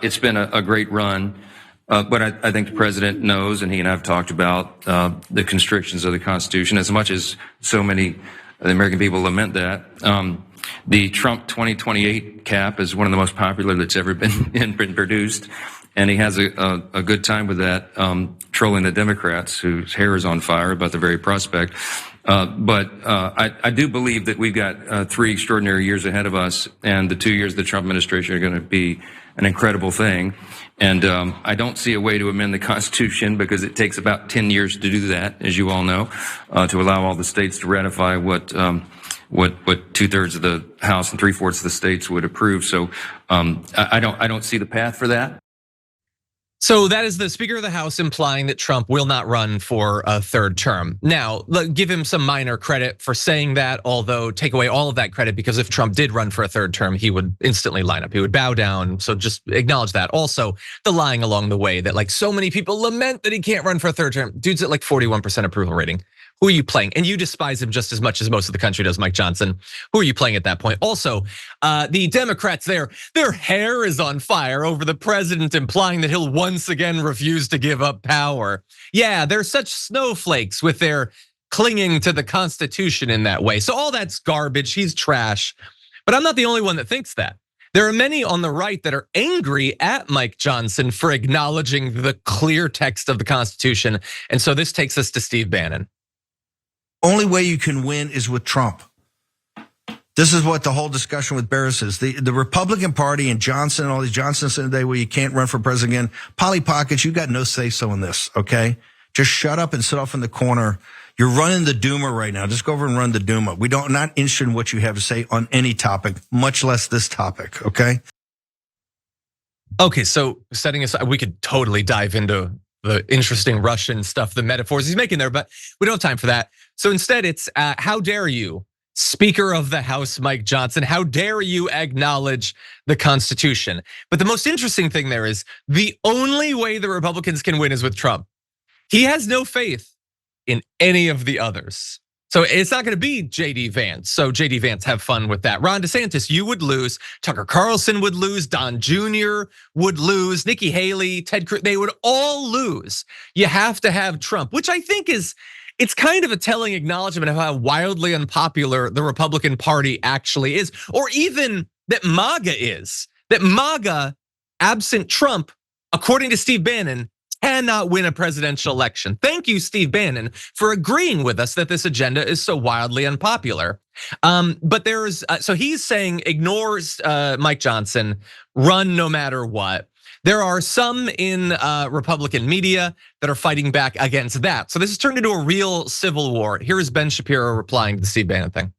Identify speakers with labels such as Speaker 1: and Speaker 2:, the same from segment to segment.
Speaker 1: It's been a great run, but I think the president knows, and he and I have talked about the constrictions of the Constitution, as much as so many of the American people lament that. The Trump 2028 cap is one of the most popular that's ever been produced, and he has a good time with that, trolling the Democrats whose hair is on fire about the very prospect. But I do believe that we've got 3 extraordinary years ahead of us, and the 2 years of the Trump administration are going to be an incredible thing. And I don't see a way to amend the Constitution because it takes about 10 years to do that, as you all know, to allow all the states to ratify what 2/3 of the House and 3/4 of the states would approve. So I don't see the path for that.
Speaker 2: So that is the Speaker of the House implying that Trump will not run for a 3rd term. Now, give him some minor credit for saying that, although take away all of that credit, because if Trump did run for a 3rd term, he would instantly line up. He would bow down. So just acknowledge that. Also, the lying along the way that like so many people lament that he can't run for a 3rd term. Dude's at like 41% approval rating. Who are you playing? And you despise him just as much as most of the country does, Mike Johnson. Who are you playing at that point? Also, the Democrats their hair is on fire over the president implying that he'll once again refuse to give up power. Yeah, they're such snowflakes with their clinging to the Constitution in that way. So all that's garbage, he's trash. But I'm not the only one that thinks that. There are many on the right that are angry at Mike Johnson for acknowledging the clear text of the Constitution. And so this takes us to Steve Bannon.
Speaker 3: Only way you can win is with Trump. This is what the whole discussion with Barris is. The Republican Party and Johnson and all these Johnsons today where you can't run for president again. Polly Pockets, you got no say-so in this, okay? Just shut up and sit off in the corner. You're running the Duma right now. Just go over and run the Duma. Not interested in what you have to say on any topic, much less this topic, okay?
Speaker 2: Okay, so setting aside, we could totally dive into the interesting Russian stuff, the metaphors he's making there, but we don't have time for that. So instead it's, how dare you, Speaker of the House, Mike Johnson, how dare you acknowledge the Constitution? But the most interesting thing there is the only way the Republicans can win is with Trump. He has no faith in any of the others. So it's not gonna be JD Vance. So JD Vance, have fun with that. Ron DeSantis, you would lose. Tucker Carlson would lose. Don Jr. would lose. Nikki Haley, Ted Cruz, they would all lose. You have to have Trump, which I think it's kind of a telling acknowledgement of how wildly unpopular the Republican Party actually is, or even that MAGA is. That MAGA, absent Trump, according to Steve Bannon, cannot win a presidential election. Thank you, Steve Bannon, for agreeing with us that this agenda is so wildly unpopular. But so he's saying ignores Mike Johnson, run no matter what. There are some in Republican media that are fighting back against that. So this has turned into a real civil war. Here is Ben Shapiro replying to the Steve Bannon thing.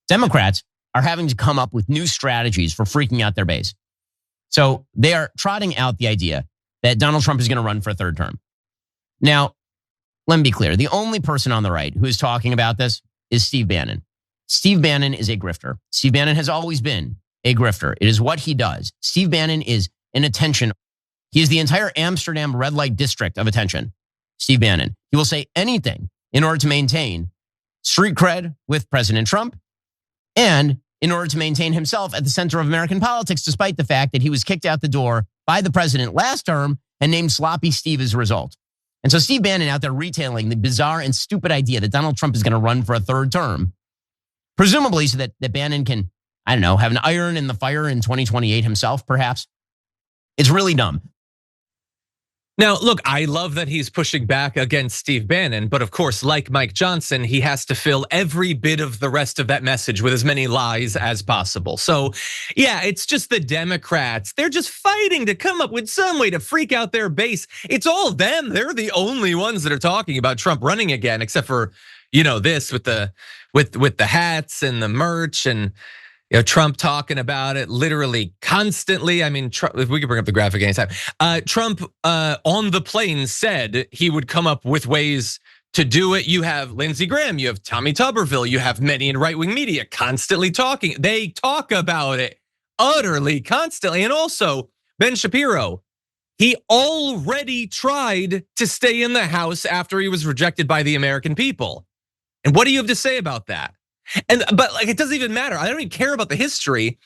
Speaker 4: Democrats are having to come up with new strategies for freaking out their base. So they are trotting out the idea that Donald Trump is going to run for a 3rd term. Now, let me be clear. The only person on the right who is talking about this is Steve Bannon. Steve Bannon is a grifter. Steve Bannon has always been a grifter. It is what he does. Steve Bannon is an attention. He is the entire Amsterdam red light district of attention. Steve Bannon. He will say anything in order to maintain street cred with President Trump and in order to maintain himself at the center of American politics, despite the fact that he was kicked out the door by the president last term and named Sloppy Steve as a result. And so Steve Bannon out there retailing the bizarre and stupid idea that Donald Trump is going to run for a 3rd term, presumably so that Bannon can, I don't know, have an iron in the fire in 2028 himself, perhaps. It's really dumb.
Speaker 2: Now, look, I love that he's pushing back against Steve Bannon, but of course, like Mike Johnson, he has to fill every bit of the rest of that message with as many lies as possible. So yeah, it's just the Democrats. They're just fighting to come up with some way to freak out their base. It's all them. They're the only ones that are talking about Trump running again, except for, this with the hats and the merch and Trump talking about it literally constantly. I mean, Trump, if we could bring up the graphic anytime. Trump on the plane said he would come up with ways to do it. You have Lindsey Graham, you have Tommy Tuberville, you have many in right-wing media constantly talking. They talk about it utterly constantly. And also Ben Shapiro, he already tried to stay in the House after he was rejected by the American people. And what do you have to say about that? But like, it doesn't even matter. I don't even care about the history.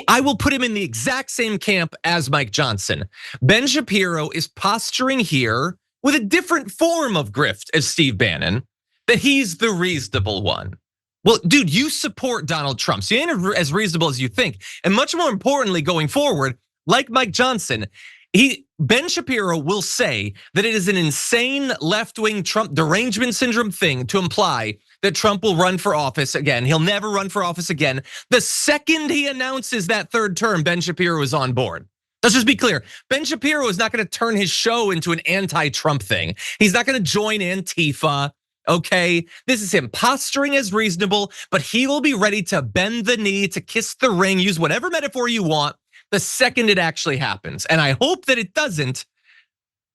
Speaker 2: I will put him in the exact same camp as Mike Johnson. Ben Shapiro is posturing here with a different form of grift as Steve Bannon, that he's the reasonable one. Well, dude, you support Donald Trump, so you ain't as reasonable as you think. And much more importantly, going forward, like Mike Johnson, Ben Shapiro will say that it is an insane left-wing Trump derangement syndrome thing to imply that Trump will run for office again. He'll never run for office again. The second he announces that third term, Ben Shapiro is on board. Let's just be clear. Ben Shapiro is not going to turn his show into an anti-Trump thing. He's not going to join Antifa. Okay, this is him posturing as reasonable, but he will be ready to bend the knee, to kiss the ring, use whatever metaphor you want the second it actually happens. And I hope that it doesn't,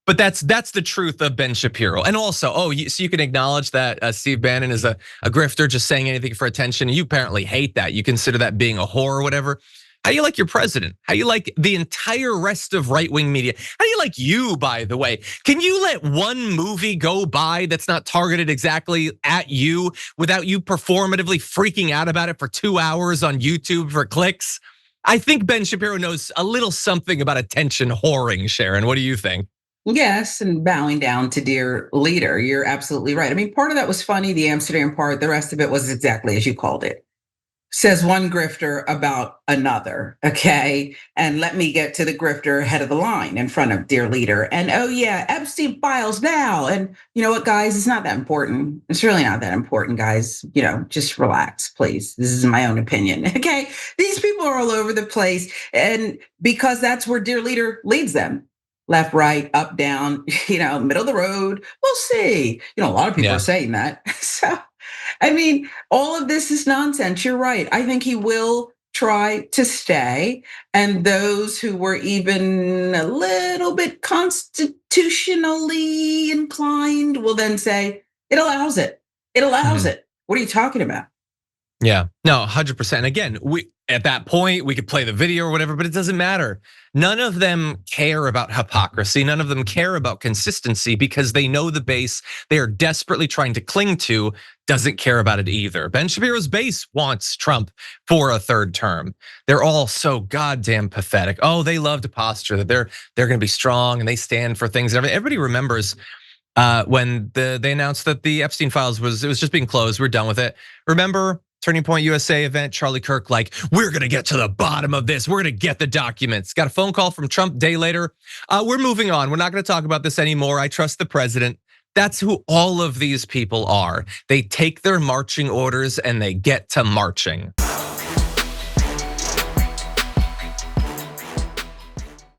Speaker 2: but that's the truth of Ben Shapiro. And also, so you can acknowledge that Steve Bannon is a grifter just saying anything for attention. You apparently hate that. You consider that being a whore or whatever. How do you like your president? How do you like the entire rest of right-wing media? How do you like you, by the way? Can you let one movie go by that's not targeted exactly at you without you performatively freaking out about it for 2 hours on YouTube for clicks? I think Ben Shapiro knows a little something about attention whoring, Sharon. What do you think?
Speaker 5: Yes, and bowing down to dear leader. You're absolutely right. I mean, part of that was funny, the Amsterdam part. The rest of it was exactly as you called it. Says one grifter about another, okay? And let me get to the grifter ahead of the line in front of dear leader. And oh yeah, Epstein files now. And you know what, guys? It's not that important. It's really not that important, guys. Just relax, please. This is my own opinion, okay? These people are all over the place. And because that's where dear leader leads them. Left, right, up, down, middle of the road. We'll see. A lot of people are saying that. So, I mean, all of this is nonsense. You're right. I think he will try to stay. And those who were even a little bit constitutionally inclined will then say, it allows it. It allows it. What are you talking about?
Speaker 2: Yeah, no, 100%. Again, at that point, we could play the video or whatever, but it doesn't matter. None of them care about hypocrisy. None of them care about consistency because they know the base they are desperately trying to cling to doesn't care about it either. Ben Shapiro's base wants Trump for a third term. They're all so goddamn pathetic. Oh, they love to posture that they're going to be strong and they stand for things and everything. Everybody remembers when they announced that the Epstein files was just being closed. We're done with it. Remember? Turning Point USA event, Charlie Kirk like, we're gonna get to the bottom of this. We're gonna get the documents. Got a phone call from Trump day later. We're moving on. We're not gonna talk about this anymore. I trust the president. That's who all of these people are. They take their marching orders and they get to marching.